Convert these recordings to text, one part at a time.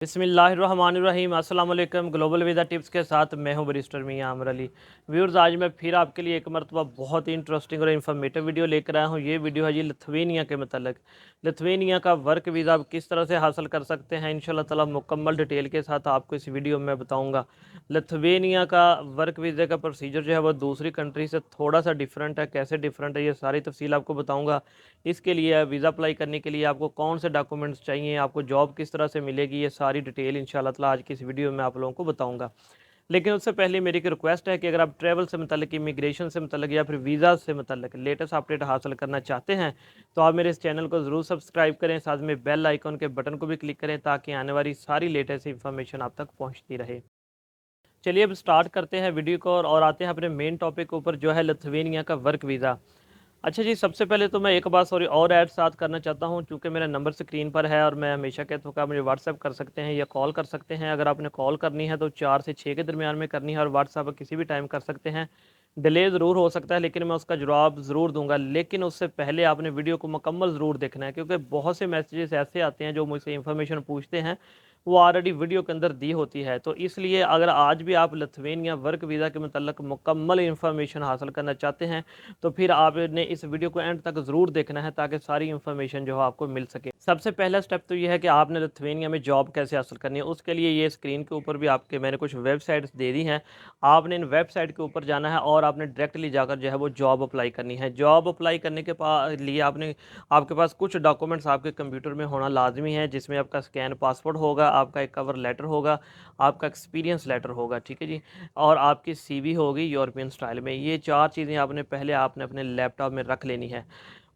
बिस्मिल्लाहिर्रहमानिर्रहीम अस्सलाम वालेकुम। ग्लोबल वीज़ा टिप्स के साथ मैं हूं बैरिस्टर मियां आमर अली। व्यूअर्स, आज मैं फिर आपके लिए एक मरतबा बहुत ही इंटरेस्टिंग और इन्फॉर्मेटिव वीडियो लेकर आया हूं। ये वीडियो है जी लिथुआनिया के मतलब। लिथुआनिया का वर्क वीज़ा आप किस तरह से हासिल कर सकते हैं, इंशाल्लाह ताला मुकम्मल डिटेल के साथ आपको इस वीडियो में बताऊँगा। लिथुआनिया का वर्क वीज़े का प्रोसीजर जो है वो दूसरी कंट्री से थोड़ा सा डिफरेंट है। कैसे डिफरेंट है ये सारी तफसील आपको बताऊँगा। इसके लिए वीज़ा अप्लाई करने के लिए आपको कौन से डॉक्यूमेंट्स चाहिए, आपको जॉब किस तरह से मिलेगी, ये सारी डिटेल इंशाल्लाह ताला आज की इस वीडियो में आप लोगों को बताऊंगा। लेकिन उससे पहले मेरी एक रिक्वेस्ट है कि अगर आप ट्रैवल से मतलब, इमिग्रेशन से मतलब या फिर वीज़ा से मतलब लेटेस्ट अपडेट हासिल करना चाहते हैं तो आप मेरे इस चैनल को ज़रूर सब्सक्राइब करें, साथ में बेल आइकन के बटन को भी क्लिक करें ताकि आने वाली सारी लेटेस्ट इंफॉर्मेशन आप तक पहुँचती रहे। चलिए अब स्टार्ट करते हैं वीडियो को और आते हैं अपने मेन टॉपिक के ऊपर, जो है लिथुआनिया का वर्क वीज़ा। अच्छा जी, सबसे पहले तो मैं एक बात सॉरी और ऐड साथ करना चाहता हूँ, चूँकि मेरा नंबर स्क्रीन पर है और मैं हमेशा कहता हूँ कि आप मुझे व्हाट्सएप कर सकते हैं या कॉल कर सकते हैं। अगर आपने कॉल करनी है तो 4 से 6 के दरमियान में करनी है और व्हाट्सएप किसी भी टाइम कर सकते हैं। डिले ज़रूर हो सकता है लेकिन मैं उसका जवाब ज़रूर दूँगा, लेकिन उससे पहले आपने वीडियो को मुकम्मल ज़रूर देखना है, क्योंकि बहुत से मैसेजेस ऐसे आते हैं जो मुझसे इन्फॉर्मेशन पूछते हैं, वो ऑलरेडी वीडियो के अंदर दी होती है। तो इसलिए अगर आज भी आप लिथुआनिया वर्क वीज़ा के मतलब मुकम्मल इन्फॉर्मेशन हासिल करना चाहते हैं तो फिर आपने इस वीडियो को एंड तक ज़रूर देखना है ताकि सारी इन्फॉर्मेशन जो है आपको मिल सके। सबसे पहला स्टेप तो ये है कि आपने लिथुआनिया में जॉब कैसे हासिल करनी है। उसके लिए ये स्क्रीन के ऊपर भी आपके मैंने कुछ वेबसाइट्स दे दी हैं। आपने इन वेबसाइट के ऊपर जाना है और आपने डायरेक्टली जाकर जो है वो जॉब अप्लाई करनी है। जॉब अप्लाई करने के लिए आपके पास कुछ डॉक्यूमेंट्स आपके कंप्यूटर में होना लाजमी है, जिसमें आपका स्कैन पासपोर्ट होगा, आपका एक कवर लेटर होगा, आपका एक्सपीरियंस लेटर होगा, ठीक है जी, और आपकी सीवी होगी यूरोपियन स्टाइल में। ये 4 चीज़ें आपने अपने लैपटॉप में रख लेनी है।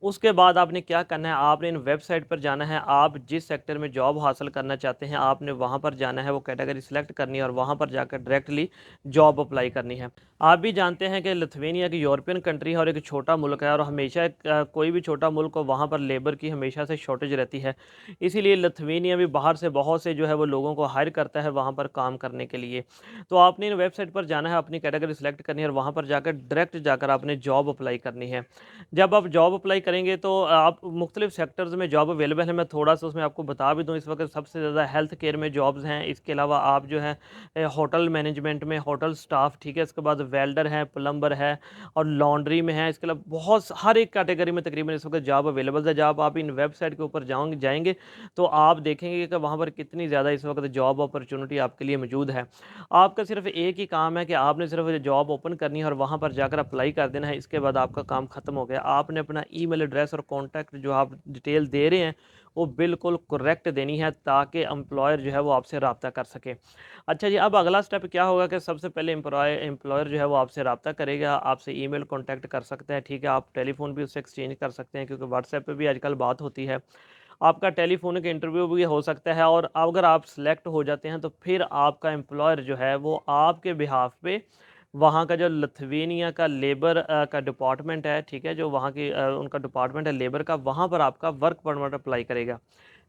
उसके बाद आपने क्या करना है, आपने इन वेबसाइट पर जाना है। आप जिस सेक्टर में जॉब हासिल करना चाहते हैं आपने वहाँ पर जाना है, वो कैटेगरी सिलेक्ट करनी है और वहाँ पर जाकर डायरेक्टली जॉब अप्लाई करनी है। आप भी जानते हैं कि लिथुआनिया की यूरोपियन कंट्री है और एक छोटा मुल्क है, और हमेशा कोई भी छोटा मुल्क हो वहाँ पर लेबर की हमेशा से शॉर्टेज रहती है। इसीलिए लिथुआनिया भी बाहर से बहुत से जो है वो लोगों को हायर करता है वहाँ पर काम करने के लिए। तो आपने इन वेबसाइट पर जाना है, अपनी कैटेगरी सिलेक्ट करनी है और वहाँ पर जाकर डायरेक्ट जाकर आपने जॉब अप्लाई करनी है। जब आप जॉब अप्लाई करेंगे तो आप मुख्तलिफ सेक्टर्स में जॉब अवेलेबल है। मैं थोड़ा सा उसमें आपको बता भी दूँ, इस वक्त सबसे ज़्यादा हेल्थ केयर में जॉब्स हैं। इसके अलावा आप जो है होटल मैनेजमेंट में होटल स्टाफ, ठीक है, इसके बाद वेल्डर है, प्लम्बर है और लॉन्ड्री में है। इसके अलावा बहुत हर एक कैटेगरी में तकरीबन इस वक्त जॉब अवेलेबल है। जब आप इन वेबसाइट के ऊपर जाएंगे तो आप देखेंगे कि वहाँ पर कितनी ज़्यादा इस वक्त जॉब अपॉर्चुनिटी आपके लिए मौजूद है। आपका सिर्फ एक ही काम है कि आपने सिर्फ जॉब ओपन करनी है और वहाँ पर जाकर अप्लाई कर देना है। इसके बाद आपका काम खत्म हो गया। आपने अपना ईमेल एड्रेस और कॉन्टैक्ट जो आप डिटेल दे रहे हैं वो बिल्कुल करेक्ट देनी है ताकि एम्प्लॉयर जो है वो आपसे रब्ता कर सके। अच्छा जी, अब अगला स्टेप क्या होगा कि सबसे पहले एम्प्लॉयर जो है वो आपसे रब्ता करेगा, आपसे ईमेल कॉन्टैक्ट कर सकते हैं, ठीक है, आप टेलीफोन भी उससे एक्सचेंज कर सकते हैं क्योंकि व्हाट्सएप पे भी आजकल बात होती है। आपका टेलीफोनिक इंटरव्यू भी हो सकता है और अगर आप सिलेक्ट हो जाते हैं तो फिर आपका एम्प्लॉयर जो है वो आपके बिहाफ पे वहाँ का जो लिथुआनिया का लेबर का डिपार्टमेंट है, ठीक है, जो वहाँ की उनका डिपार्टमेंट है लेबर का, वहाँ पर आपका वर्क परमिट अप्लाई करेगा।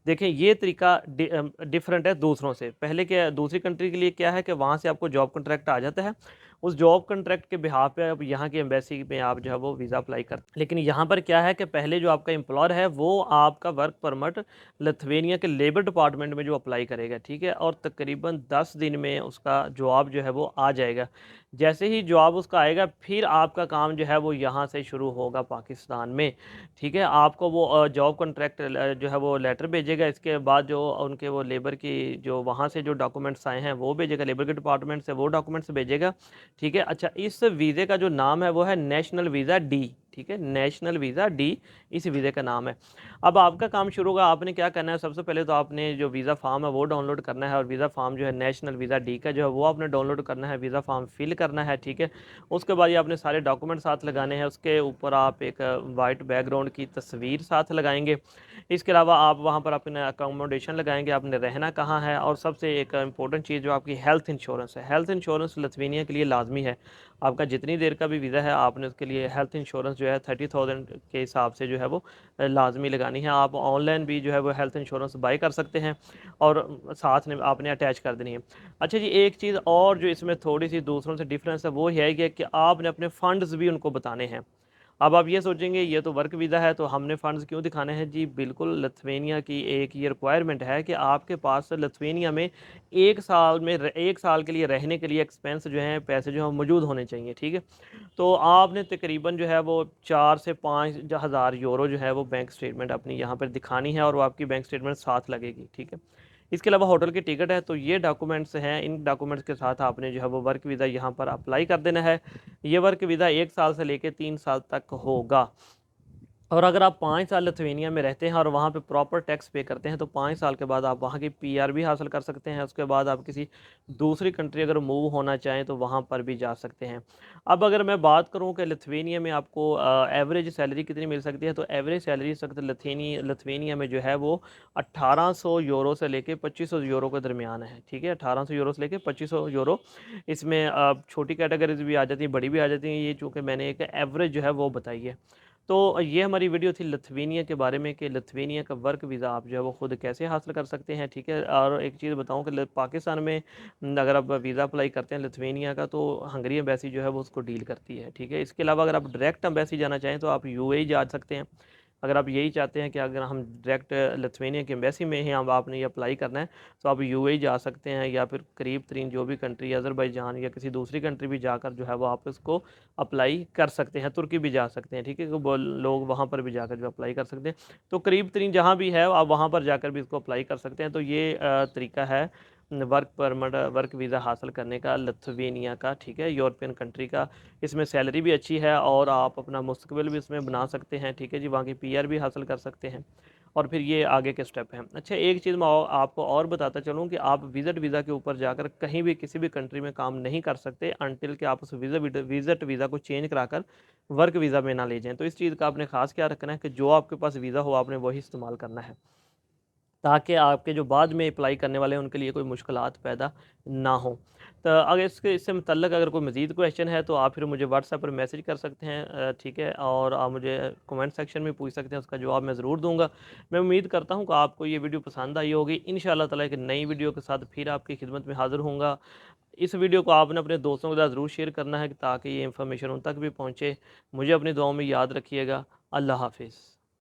देखें ये तरीका डिफरेंट है दूसरों से। पहले क्या, दूसरी कंट्री के लिए क्या है कि वहाँ से आपको जॉब कॉन्ट्रैक्ट आ जाता है, उस जॉब कॉन्ट्रैक्ट के बिहाफ पे अब यहाँ की एम्बेसी में आप जो है वो वीज़ा अप्लाई करते हैं। लेकिन यहाँ पर क्या है कि पहले जो आपका एम्प्लॉयर है वो आपका वर्क परमिट लिथुआनिया के लेबर डिपार्टमेंट में जो अप्लाई करेगा, ठीक है, और तकरीबन 10 दिन में उसका जवाब जो है वो आ जाएगा। जैसे ही जवाब उसका आएगा फिर आपका काम जो है वो यहाँ से शुरू होगा पाकिस्तान में, ठीक है। आपको वो जॉब कॉन्ट्रैक्ट जो है वो लेटर भेजेगा। इसके बाद जो उनके वो लेबर की जो वहाँ से जो डॉक्यूमेंट्स आए हैं वो भेजेगा, लेबर के डिपार्टमेंट से वो डॉक्यूमेंट्स भेजेगा, ठीक है। अच्छा, इस वीज़े का जो नाम है वो है नेशनल वीज़ा डी, ठीक है, नेशनल वीज़ा डी इस वीज़े का नाम है। अब आपका काम शुरू होगा। आपने क्या करना है, सबसे पहले तो आपने जो वीज़ा फॉर्म है वो डाउनलोड करना है और वीज़ा फॉर्म जो है नेशनल वीज़ा डी का जो है वो आपने डाउनलोड करना है, वीज़ा फॉर्म फिल करना है, ठीक है। उसके बाद ये आपने सारे डॉक्यूमेंट साथ लगाने हैं। उसके ऊपर आप एक वाइट बैकग्राउंड की तस्वीर साथ लगाएंगे। इसके अलावा आप वहाँ पर अपने अकोमोडेशन लगाएंगे, आपने रहना कहाँ है, और सबसे एक इंपॉर्टेंट चीज़ जो आपकी हेल्थ इंश्योरेंस है। हेल्थ इंश्योरेंस लिथुआनिया के लिए लाजमी है। आपका जितनी देर का भी वीज़ा है आपने उसके लिए हेल्थ इंश्योरेंस जो है 30,000 के हिसाब से जो है वो लाजमी लगानी है। आप ऑनलाइन भी जो है वो हेल्थ इंश्योरेंस बाई कर सकते हैं और साथ में आपने अटैच कर देनी है। अच्छा जी, एक चीज़ और जो इसमें थोड़ी सी दूसरों से डिफरेंस है वो है कि आपने अपने फ़ंड्स भी उनको बताने हैं। अब आप ये सोचेंगे ये तो वर्क वीज़ा है तो हमने फ़ंड्स क्यों दिखाने हैं? जी बिल्कुल, लिथुआनिया की एक ये रिक्वायरमेंट है कि आपके पास लिथुआनिया में 1 साल के लिए रहने के लिए एक्सपेंस जो हैं, पैसे जो हैं मौजूद होने चाहिए, ठीक है? तो आपने तकरीबन जो है वो 4 से 5 हज़ार यूरो जो है वो बैंक स्टेटमेंट अपनी यहाँ पर दिखानी है और वो आपकी बैंक स्टेटमेंट साथ लगेगी, ठीक है? इसके अलावा होटल की टिकट है, तो ये डॉक्यूमेंट्स हैं, इन डॉक्यूमेंट्स के साथ आपने जो है वो वर्क वीज़ा यहाँ पर अप्लाई कर देना है। ये वर्क वीज़ा 1 साल से लेके 3 साल तक होगा। और अगर आप 5 साल लिथुआनिया में रहते हैं और वहाँ पे प्रॉपर टैक्स पे करते हैं तो 5 साल के बाद आप वहाँ की पीआर भी हासिल कर सकते हैं। उसके बाद आप किसी दूसरी कंट्री अगर मूव होना चाहें तो वहाँ पर भी जा सकते हैं। अब अगर मैं बात करूँ कि लिथुआनिया में आपको एवरेज सैलरी कितनी मिल सकती है, तो एवरेज सैलरी इस वक्त लिथुआनिया में जो है वो 1800 यूरो से लेके 2500 यूरो के दरमियान है, ठीक है? 1800 यूरो से लेके 2500 यूरो। इसमें छोटी कैटेगरीज़ भी आ जाती हैं, बड़ी भी आ जाती हैं। ये चूँकि मैंने एक एवरेज जो है वो बताई है। तो ये हमारी वीडियो थी लिथुआनिया के बारे में कि लिथुआनिया का वर्क वीज़ा आप जो है वो खुद कैसे हासिल कर सकते हैं, ठीक है? और एक चीज़ बताऊँ कि पाकिस्तान में अगर आप वीज़ा अप्लाई करते हैं लिथुआनिया का तो हंगरी एम्बेसी जो है वो उसको डील करती है, ठीक है? इसके अलावा अगर आप डायरेक्ट एम्बेसी जाना चाहें तो आप यूएई जा सकते हैं। अगर आप यही चाहते हैं कि अगर हम डायरेक्ट लिथुआनिया की एम्बेसी में ही अब आपने ये अप्लाई करना है तो आप यूएई जा सकते हैं या फिर करीब तरीन जो भी कंट्री अज़रबैजान या किसी दूसरी कंट्री भी जाकर जो है वो आप इसको अप्लाई कर सकते हैं। तुर्की भी जा सकते हैं, ठीक है? वो लोग वहाँ पर भी जाकर जो अप्लाई कर सकते हैं। तो करीब तरीन जहाँ भी है आप वहाँ पर जाकर भी इसको अप्लाई कर सकते हैं। तो ये तरीका है वर्क परमिट वर्क वीज़ा हासिल करने का लिथुआनिया का, ठीक है? यूरोपियन कंट्री का। इसमें सैलरी भी अच्छी है और आप अपना मुस्तकबिल भी इसमें बना सकते हैं, ठीक है जी? वहाँ की पीआर भी हासिल कर सकते हैं और फिर ये आगे के स्टेप हैं। अच्छा, एक चीज़ मैं आपको और बताता चलूँ कि आप विज़िट वीज़ा के ऊपर जाकर कहीं भी किसी भी कंट्री में काम नहीं कर सकते अनटिल कि आप उस विज़िट वीज़ा को चेंज कराकर वर्क वीज़ा में ना ले जाएँ। तो इस चीज़ का आपने ख़ास ख्याल रखना है कि जो आपके पास वीज़ा हो आपने वही इस्तेमाल करना है। ताकि आपके जो बाद में अप्लाई करने वाले हैं उनके लिए कोई मुश्किलात पैदा ना हो। तो अगर इससे मुतल्लक अगर कोई मज़ीद क्वेश्चन है तो आप फिर मुझे व्हाट्सएप पर मैसेज कर सकते हैं, ठीक है? और आप मुझे कमेंट सेक्शन में पूछ सकते हैं, उसका जवाब मैं ज़रूर दूँगा। मैं उम्मीद करता हूँ कि आपको ये वीडियो पसंद आई होगी। इंशाअल्लाह ताला एक नई वीडियो के साथ फिर आपकी खिदमत में हाज़िर होऊँगा। इस वीडियो को आपने अपने दोस्तों के साथ ज़रूर शेयर करना है ताकि ये इन्फॉर्मेशन उन तक भी पहुँचे। मुझे अपनी दुआओं में याद रखिएगा। अल्लाह हाफ़िज़।